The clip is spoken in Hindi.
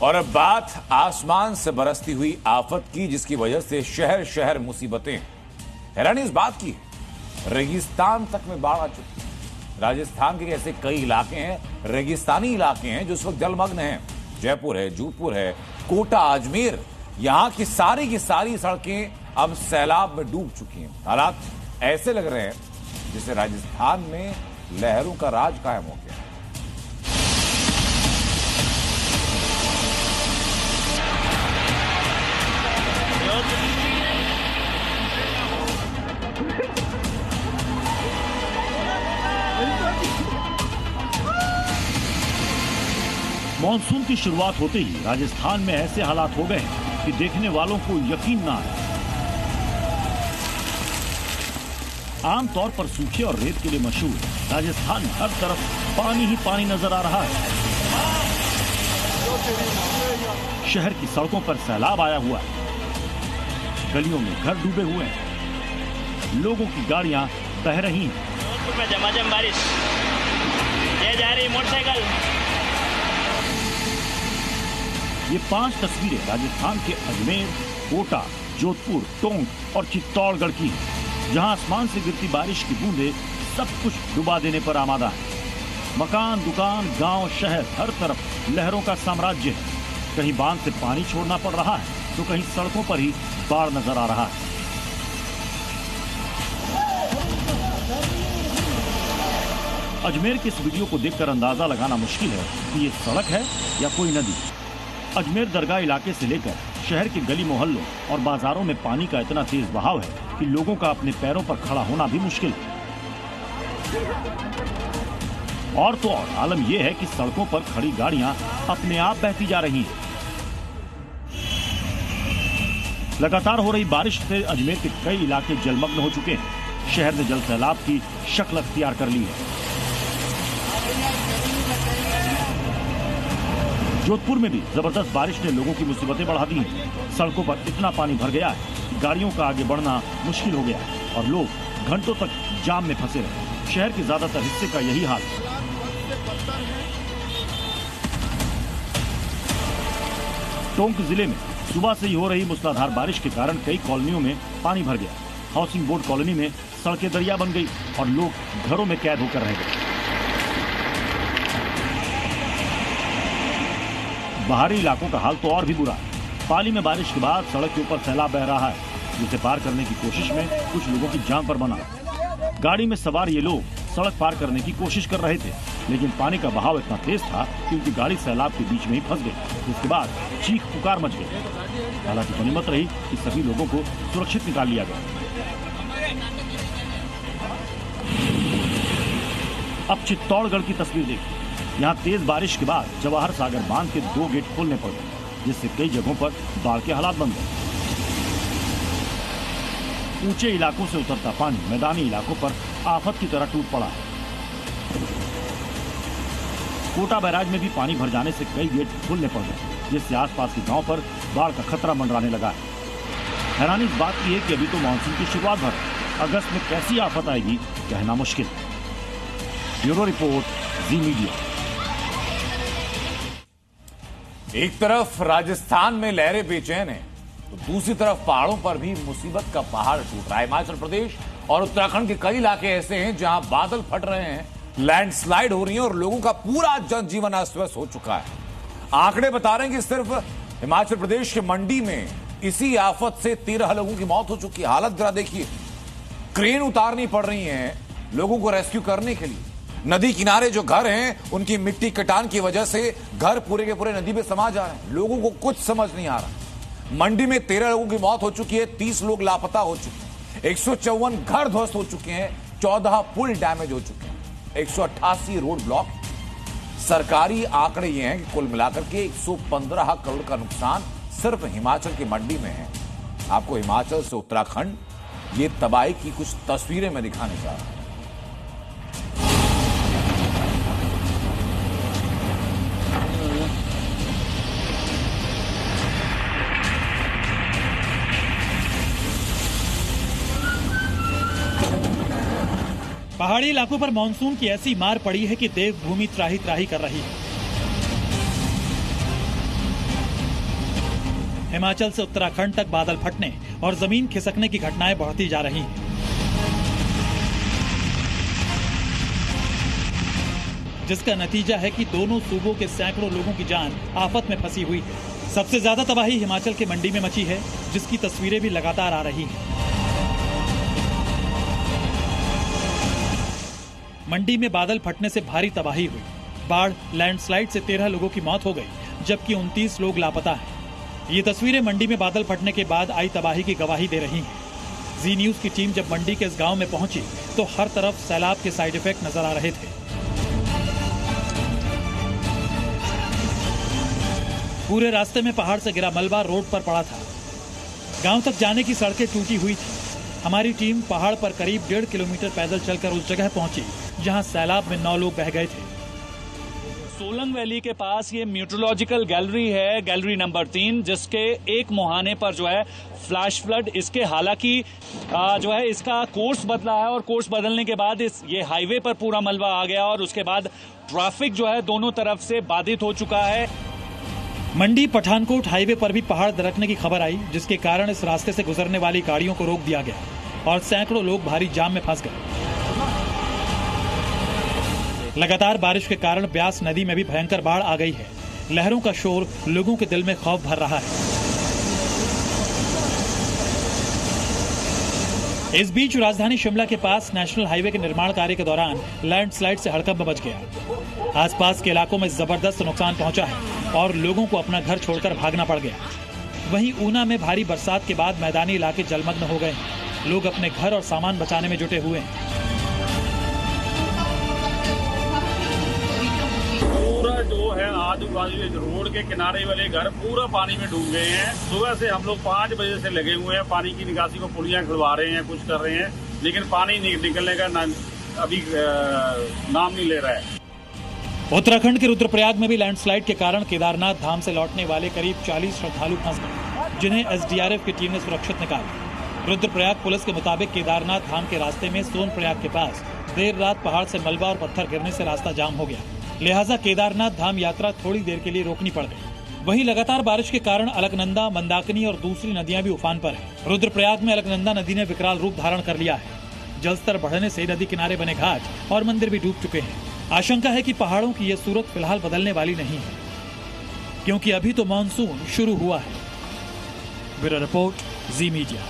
और अब बात आसमान से बरसती हुई आफत की, जिसकी वजह से शहर शहर मुसीबतें। हैरानी इस बात की रेगिस्तान तक में बाढ़ आ चुकी है। राजस्थान के ऐसे कई इलाके हैं, रेगिस्तानी इलाके हैं, जो इस वक्त जलमग्न हैं। जयपुर है, जोधपुर है, कोटा, अजमेर, यहां की सारी सड़कें अब सैलाब में डूब चुकी हैं। हालात ऐसे लग रहे हैं जैसे राजस्थान में लहरों का राज कायम हो गया। मॉनसून की शुरुआत होते ही राजस्थान में ऐसे हालात हो गए हैं कि देखने वालों को यकीन ना आए। आमतौर पर सूखे और रेत के लिए मशहूर राजस्थान में हर तरफ पानी ही पानी नजर आ रहा है। शहर की सड़कों पर सैलाब आया हुआ है, गलियों में घर डूबे हुए हैं, लोगों की गाड़ियां बह रही हैं। जोधपुर में झमाझम बारिश, ये जा रही मोटरसाइकिल। ये 5 तस्वीरें राजस्थान के अजमेर, कोटा, जोधपुर, टोंक और चित्तौड़गढ़ की हैं, जहां आसमान से गिरती बारिश की बूंदें सब कुछ डुबा देने पर आमादा है। मकान, दुकान, गांव, शहर, हर तरफ लहरों का साम्राज्य है। कहीं बांध से पानी छोड़ना पड़ रहा है तो कहीं सड़कों पर ही बाढ़ नजर आ रहा है। अजमेर के इस वीडियो को देखकर अंदाजा लगाना मुश्किल है कि ये सड़क है या कोई नदी। अजमेर दरगाह इलाके से लेकर शहर के गली मोहल्लों और बाजारों में पानी का इतना तेज बहाव है कि लोगों का अपने पैरों पर खड़ा होना भी मुश्किल है। और तो और आलम यह है कि सड़कों पर खड़ी गाड़ियां अपने आप बहती जा रही हैं। लगातार हो रही बारिश से अजमेर के कई इलाके जलमग्न हो चुके हैं। शहर ने जल सैलाब की शक्ल अख्तियार कर ली है। जोधपुर में भी जबरदस्त बारिश ने लोगों की मुसीबतें बढ़ा दी हैं। सड़कों पर इतना पानी भर गया है कि गाड़ियों का आगे बढ़ना मुश्किल हो गया है और लोग घंटों तक जाम में फंसे रहे। शहर के ज्यादातर हिस्से का यही हाल है। टोंक जिले में सुबह से ही हो रही मूसलाधार बारिश के कारण कई कॉलोनियों में पानी भर गया। हाउसिंग बोर्ड कॉलोनी में सड़कें दरिया बन गई और लोग घरों में कैद होकर रह गए। बाहरी इलाकों का हाल तो और भी बुरा है। पाली में बारिश के बाद सड़क के ऊपर सैलाब बह रहा है, जिसे पार करने की कोशिश में कुछ लोगों की जान पर बना। गाड़ी में सवार ये लोग सड़क पार करने की कोशिश कर रहे थे, लेकिन पानी का बहाव इतना तेज था कि उनकी गाड़ी सैलाब के बीच में ही फंस गई, जिसके बाद चीख पुकार मच गई। हालांकि गनीमत रही कि सभी लोगों को सुरक्षित निकाल लिया गया। अब चित्तौड़गढ़ की तस्वीर देखिए। यहाँ तेज बारिश के बाद जवाहर सागर बांध के 2 गेट खोलने पड़ गए, जिससे कई जगहों पर बाढ़ के हालात बन गए। ऊंचे इलाकों से उतरता पानी मैदानी इलाकों पर आफत की तरह टूट पड़ा है। कोटा बैराज में भी पानी भर जाने से कई गेट खोलने पड़ गए, जिससे आसपास के गांव पर बाढ़ का खतरा मंडराने लगा है। हैरानी इस बात की है कि अभी तो मानसून की शुरुआत भर है। अगस्त में कैसी आफत आएगी कहना मुश्किल है। ब्यूरो रिपोर्ट, जी मीडिया। एक तरफ राजस्थान में लहरें बेचैन हैं, तो दूसरी तरफ पहाड़ों पर भी मुसीबत का पहाड़ टूट रहा है। हिमाचल प्रदेश और उत्तराखंड के कई इलाके ऐसे हैं जहां बादल फट रहे हैं, लैंडस्लाइड हो रही है और लोगों का पूरा जनजीवन अस्त व्यस्त हो चुका है। आंकड़े बता रहे हैं कि सिर्फ हिमाचल प्रदेश के मंडी में इसी आफत से 13 लोगों की मौत हो चुकी है। हालत जरा देखिए, क्रेन उतारनी पड़ रही है लोगों को रेस्क्यू करने के लिए। नदी किनारे जो घर हैं, उनकी मिट्टी कटान की वजह से घर पूरे के पूरे नदी में समा जा रहे हैं। लोगों को कुछ समझ नहीं आ रहा। मंडी में 13 लोगों की मौत हो चुकी है, 30 लोग लापता हो चुके हैं, 154 घर ध्वस्त हो चुके हैं, 14 पुल डैमेज हो चुके हैं, 188 रोड ब्लॉक। सरकारी आंकड़े ये हैं कि कुल मिलाकर के 115 करोड़ का नुकसान सिर्फ हिमाचल की मंडी में है। आपको हिमाचल से उत्तराखंड ये तबाही की कुछ तस्वीरें मैं दिखाने जा रहा हूं। पहाड़ी इलाकों पर मानसून की ऐसी मार पड़ी है कि देवभूमि त्राही त्राही कर रही है। हिमाचल से उत्तराखंड तक बादल फटने और जमीन खिसकने की घटनाएं बढ़ती जा रही हैं, जिसका नतीजा है कि दोनों सूबों के सैकड़ों लोगों की जान आफत में फंसी हुई है। सबसे ज्यादा तबाही हिमाचल के मंडी में मची है, जिसकी तस्वीरें भी लगातार आ रही हैं। मंडी में बादल फटने से भारी तबाही हुई। बाढ़, लैंडस्लाइड से 13 लोगों की मौत हो गई, जबकि 29 लोग लापता हैं। ये तस्वीरें मंडी में बादल फटने के बाद आई तबाही की गवाही दे रही हैं। जी न्यूज की टीम जब मंडी के इस गांव में पहुंची तो हर तरफ सैलाब के साइड इफेक्ट नजर आ रहे थे। पूरे रास्ते में पहाड़ से गिरा मलबा रोड पर पड़ा था। गांव तक जाने की सड़कें टूटी हुई थी। हमारी टीम पहाड़ पर करीब 1.5 किलोमीटर पैदल चलकर उस जगह पहुंची जहां सैलाब में 9 लोग बह गए थे। सोलंग वैली के पास ये मीटरोलॉजिकल गैलरी है, गैलरी नंबर 3, जिसके एक मुहाने पर जो है फ्लैश फ्लड, इसके हालांकि जो है इसका कोर्स बदला है और कोर्स बदलने के बाद ये हाईवे पर पूरा मलबा आ गया और उसके बाद ट्रैफिक जो है दोनों तरफ से बाधित हो चुका है। मंडी पठानकोट हाईवे पर भी पहाड़ दरकने की खबर आई, जिसके कारण इस रास्ते से गुजरने वाली गाड़ियों को रोक दिया गया और सैकड़ों लोग भारी जाम में फंस गए। लगातार बारिश के कारण ब्यास नदी में भी भयंकर बाढ़ आ गई है। लहरों का शोर लोगों के दिल में खौफ भर रहा है। इस बीच राजधानी शिमला के पास नेशनल हाईवे के निर्माण कार्य के दौरान लैंडस्लाइड से हड़कंप मच गया। आसपास के इलाकों में जबरदस्त नुकसान पहुंचा है और लोगों को अपना घर छोड़कर भागना पड़ गया। वहीं ऊना में भारी बरसात के बाद मैदानी इलाके जलमग्न हो गए हैं। लोग अपने घर और सामान बचाने में जुटे हुए हैं। पूरा जो है आजू बाजू रोड के किनारे वाले घर पूरा पानी में डूब गए हैं। सुबह से हम लोग 5 बजे से लगे हुए हैं, पानी की निकासी को पुलियां खुलवा रहे हैं, कुछ कर रहे हैं, लेकिन पानी निकलने का अभी नाम नहीं ले रहा है। उत्तराखंड के रुद्रप्रयाग में भी लैंडस्लाइड के कारण केदारनाथ धाम से लौटने वाले करीब 40 श्रद्धालु फंस गए, जिन्हें एसडीआरएफ की टीम ने सुरक्षित निकाला। रुद्रप्रयाग पुलिस के मुताबिक केदारनाथ धाम के रास्ते में सोनप्रयाग के पास देर रात पहाड़ से मलबा और पत्थर गिरने से रास्ता जाम हो गया, लिहाजा केदारनाथ धाम यात्रा थोड़ी देर के लिए रोकनी पड़ गई। वहीं लगातार बारिश के कारण अलकनंदा, मंदाकिनी और दूसरी नदियां भी उफान पर हैं। रुद्रप्रयाग में अलकनंदा नदी ने विकराल रूप धारण कर लिया है। जलस्तर बढ़ने से नदी किनारे बने घाट और मंदिर भी डूब चुके हैं। आशंका है कि पहाड़ों की यह सूरत फिलहाल बदलने वाली नहीं है, क्योंकि अभी तो मानसून शुरू हुआ है। ब्यूरो रिपोर्ट, जी मीडिया।